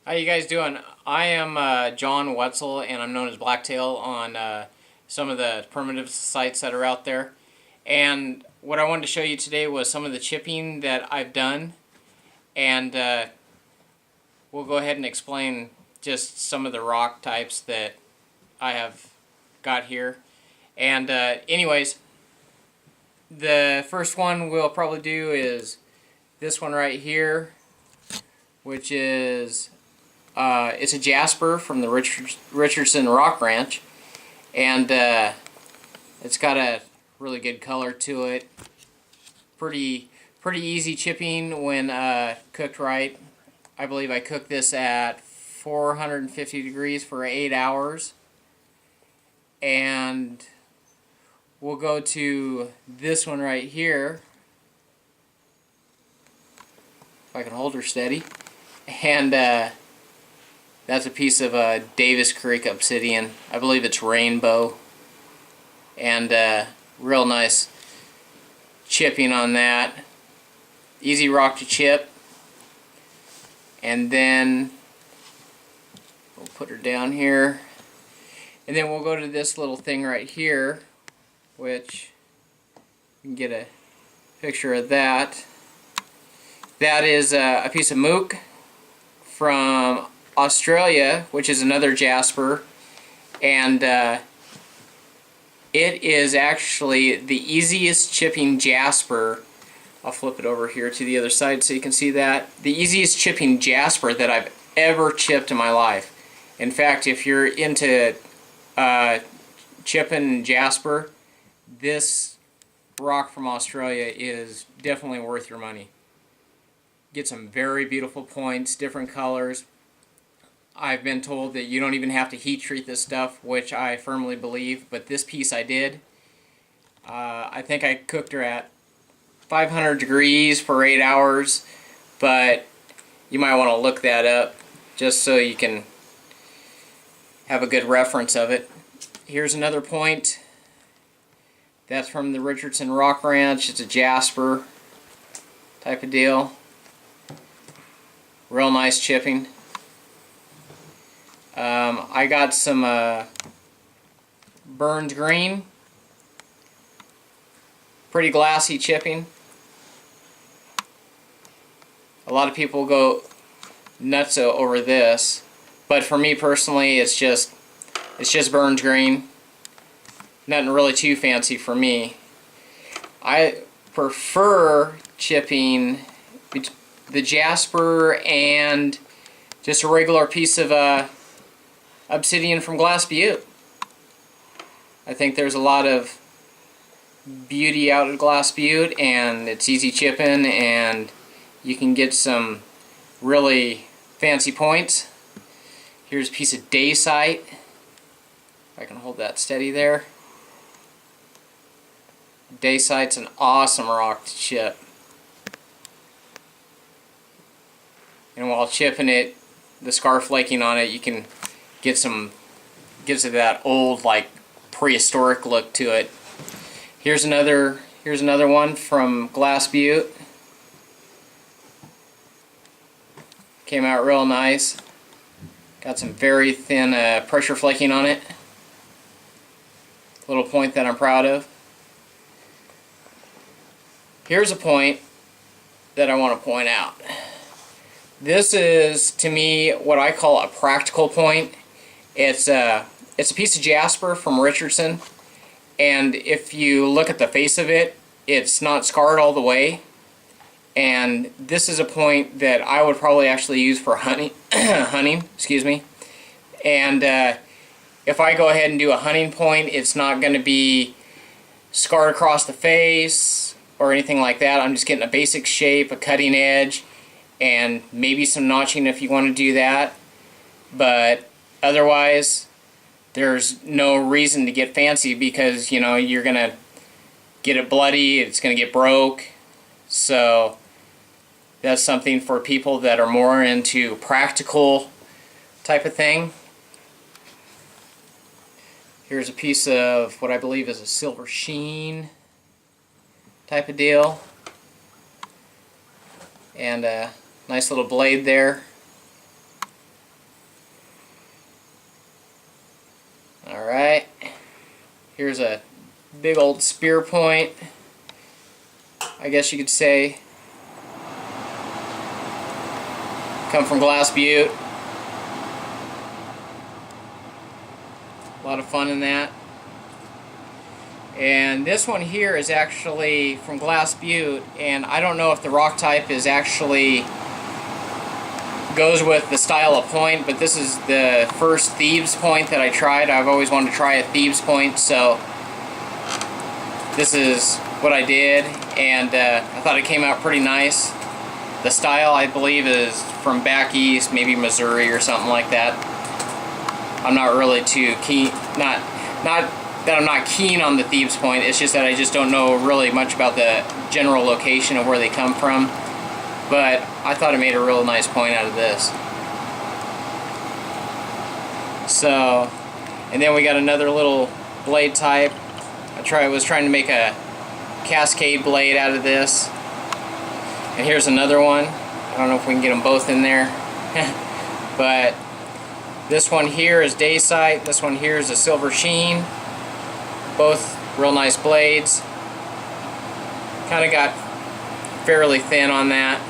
How you guys doing? I am John Wetzel, and I'm known as Blacktail on some of the primitive sites that are out there. And what I wanted to show you today was some of the chipping that I've done, and we'll go ahead and explain just some of the rock types that I have got here. And anyways, the first one we'll probably do is this one right here, which is it's a jasper from the Richardson Rock Ranch, and it's got a really good color to it. Pretty easy chipping when cooked right. I believe I cooked this at 450 degrees for 8 hours. And we'll go to this one right here, if I can hold her steady. And that's a piece of Davis Creek obsidian. I believe it's rainbow. And real nice chipping on that. Easy rock to chip. And then we'll put her down here. And then we'll go to this little thing right here, which you can get a picture of that. That is a piece of mook from Australia, which is another jasper, and it is actually the easiest chipping jasper. I'll flip it over here to the other side so you can see that. The easiest chipping jasper that I've ever chipped in my life. In fact, if you're into chipping jasper, this rock from Australia is definitely worth your money. Get some very beautiful points, different colors. I've been told that you don't even have to heat treat this stuff, which I firmly believe, but this piece I did. I think I cooked her at 500 degrees for 8 hours, but you might want to look that up just so you can have a good reference of it. Here's another point. That's from the Richardson Rock Ranch. It's a jasper type of deal. Real nice chipping. I got some burned green. Pretty glassy chipping. A lot of people go nuts over this, but for me personally, it's just burned green. Nothing really too fancy for me. I prefer chipping the jasper and just a regular piece of obsidian from Glass Butte. I think there's a lot of beauty out of Glass Butte, and it's easy chipping, and you can get some really fancy points. Here's a piece of dacite. If I can hold that steady there. Dacite's an awesome rock to chip. And while chipping it, the scar flaking on it, you can get some, gives it that old, like, prehistoric look to it. Here's another one from Glass Butte. Came out real nice. Got some very thin pressure flaking on it. Little point that I'm proud of. Here's a point that I want to point out. This is, to me, what I call a practical point. It's a piece of jasper from Richardson, and if you look at the face of it, it's not scarred all the way. And this is a point that I would probably actually use for hunting. Excuse me. And if I go ahead and do a hunting point, it's not going to be scarred across the face or anything like that. I'm just getting a basic shape, a cutting edge, and maybe some notching if you want to do that. But otherwise, there's no reason to get fancy, because you know you're gonna get it bloody, it's gonna get broke. So that's something for people that are more into practical type of thing. Here's a piece of what I believe is a silver sheen type of deal, and a nice little blade there. Alright, here's a big old spear point, I guess you could say. Come from Glass Butte. A lot of fun in that. And this one here is actually from Glass Butte, and I don't know if the rock type is actually goes with the style of point, but this is the first thieves point that I tried. I've always wanted to try a thieves point, so this is what I did, and I thought it came out pretty nice. The style, I believe, is from back east, maybe Missouri or something like that. I'm not really too keen, not that I'm not keen on the thieves point, it's just that I just don't know really much about the general location of where they come from. But I thought it made a real nice point out of this. So, and then we got another little blade type. I was trying to make a cascade blade out of this. And here's another one. I don't know if we can get them both in there. But this one here is day sight. This one here is a silver sheen. Both real nice blades. Kind of got fairly thin on that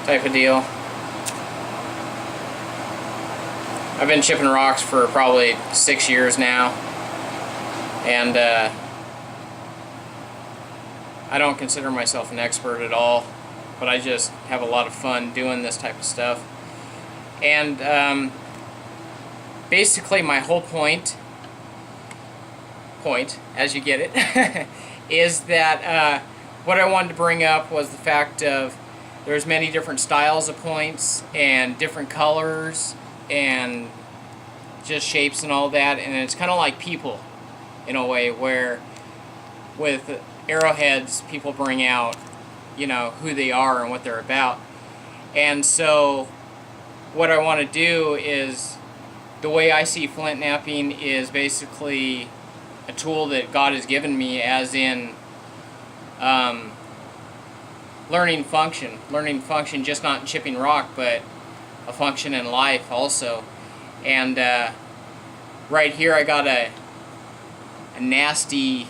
type of deal. I've been chipping rocks for probably 6 years now, and I don't consider myself an expert at all, but I just have a lot of fun doing this type of stuff. And basically my whole point, as you get it, is that what I wanted to bring up was the fact of there's many different styles of points and different colors and just shapes and all that, and it's kind of like people in a way, where with arrowheads people bring out, you know, who they are and what they're about. And so what I want to do is, the way I see flint knapping is basically a tool that God has given me, as in learning function, just not in chipping rock, but a function in life also. And right here I got a nasty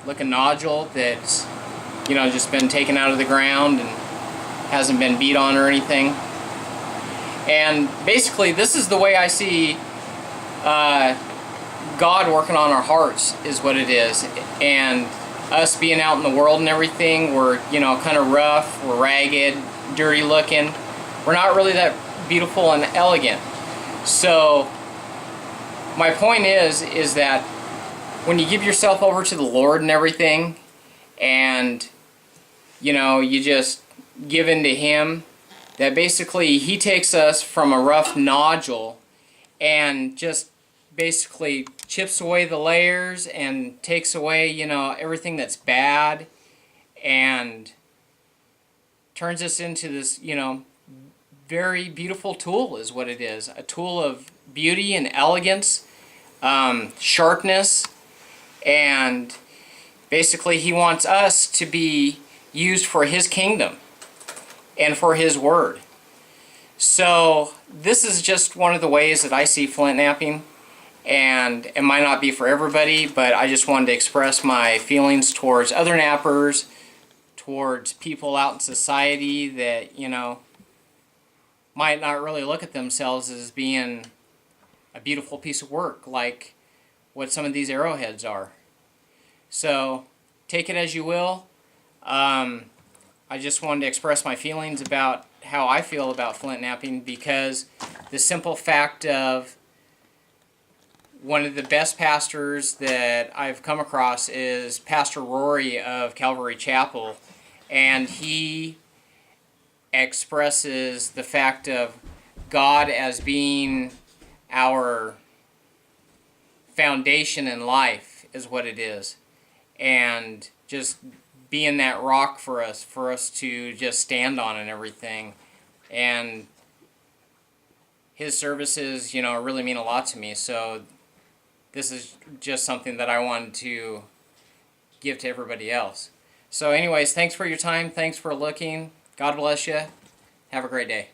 looking nodule that's, you know, just been taken out of the ground and hasn't been beat on or anything. And basically this is the way I see God working on our hearts, is what it is. And us being out in the world and everything, we're, you know, kind of rough, we're ragged, dirty looking. We're not really that beautiful and elegant. So my point is that when you give yourself over to the Lord and everything, and, you know, you just give in to Him, that basically He takes us from a rough nodule and just basically chips away the layers and takes away, you know, everything that's bad, and turns us into this, you know, very beautiful tool, is what it is. A tool of beauty and elegance, sharpness, and basically He wants us to be used for His kingdom and for His word. So this is just one of the ways that I see flint knapping. And it might not be for everybody, but I just wanted to express my feelings towards other knappers, towards people out in society that, you know, might not really look at themselves as being a beautiful piece of work like what some of these arrowheads are. So take it as you will. I just wanted to express my feelings about how I feel about flint knapping, because the simple fact of one of the best pastors that I've come across is Pastor Rory of Calvary Chapel, and he expresses the fact of God as being our foundation in life, is what it is, and just being that rock for us to just stand on and everything. And his services, you know, really mean a lot to me. So this is just something that I wanted to give to everybody else. So anyways, thanks for your time. Thanks for looking. God bless you. Have a great day.